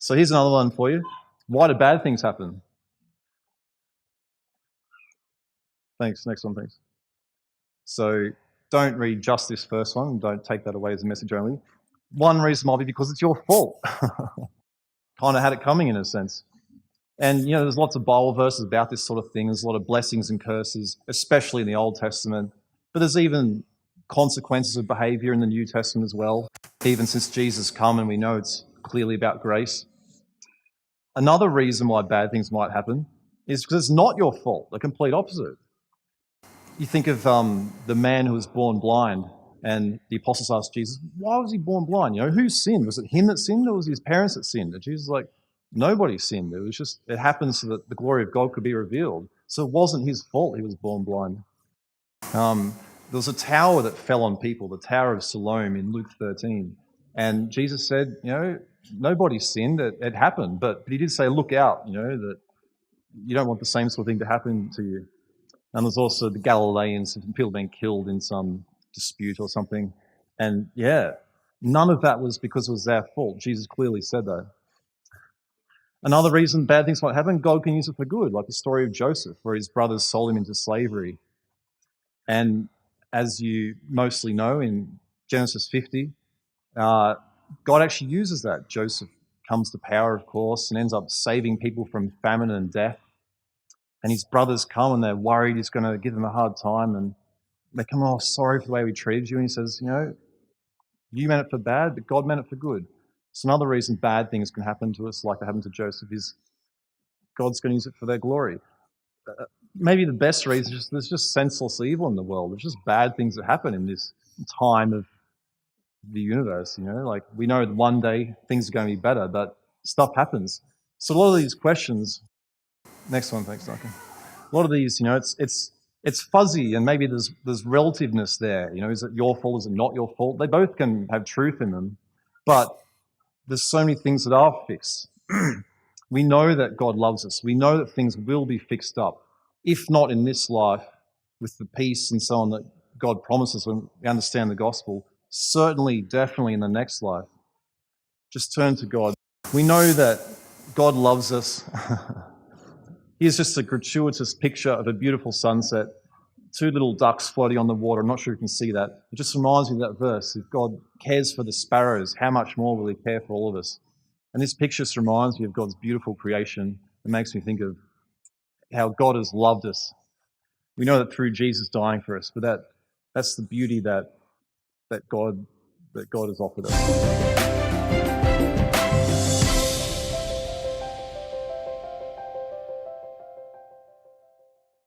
So here's another one for you. Why do bad things happen? Thanks. Next one, thanks. So don't read just this first one. Don't take that away as a message only. One reason might be because it's your fault. Kind of had it coming in a sense. And, there's lots of Bible verses about this sort of thing. There's a lot of blessings and curses, especially in the Old Testament. But there's even consequences of behavior in the New Testament as well, even since Jesus come, and we know it's clearly about grace. Another reason why bad things might happen is because it's not your fault, the complete opposite. You think of the man who was born blind, and the apostles asked Jesus, why was he born blind? Who sinned? Was it him that sinned, or was it his parents that sinned? And Jesus is like, nobody sinned. It happened so that the glory of God could be revealed. So it wasn't his fault he was born blind. There was a tower that fell on people, the Tower of Siloam in Luke 13. And Jesus said, nobody sinned. It happened. But he did say, look out, that you don't want the same sort of thing to happen to you. And there's also the Galileans, people being killed in some dispute or something. And none of that was because it was their fault. Jesus clearly said that. Another reason bad things might happen, God can use it for good, like the story of Joseph, where his brothers sold him into slavery. And as you mostly know, in Genesis 50, God actually uses that. Joseph comes to power, of course, and ends up saving people from famine and death. And his brothers come and they're worried he's going to give them a hard time. And they come, oh, sorry for the way we treated you. And he says, you meant it for bad, but God meant it for good. So another reason bad things can happen to us, like they happened to Joseph, is God's going to use it for their glory. Maybe the best reason is there's just senseless evil in the world. There's just bad things that happen in this time of the universe, Like, we know that one day things are going to be better, but stuff happens. So a lot of these questions... Next one, thanks, Duncan. A lot of these, it's fuzzy, and maybe there's relativeness there. Is it your fault? Is it not your fault? They both can have truth in them, but there's so many things that are fixed. We know that God loves us. We know that things will be fixed up, if not in this life, with the peace and so on that God promises when we understand the gospel. Certainly, definitely in the next life. Just turn to God. We know that God loves us. Here's just a gratuitous picture of a beautiful sunset. Two little ducks floating on the water. I'm not sure you can see that. It just reminds me of that verse. If God cares for the sparrows, how much more will he care for all of us? And this picture just reminds me of God's beautiful creation. It makes me think of how God has loved us. We know that through Jesus dying for us, but that's the beauty that God has offered us.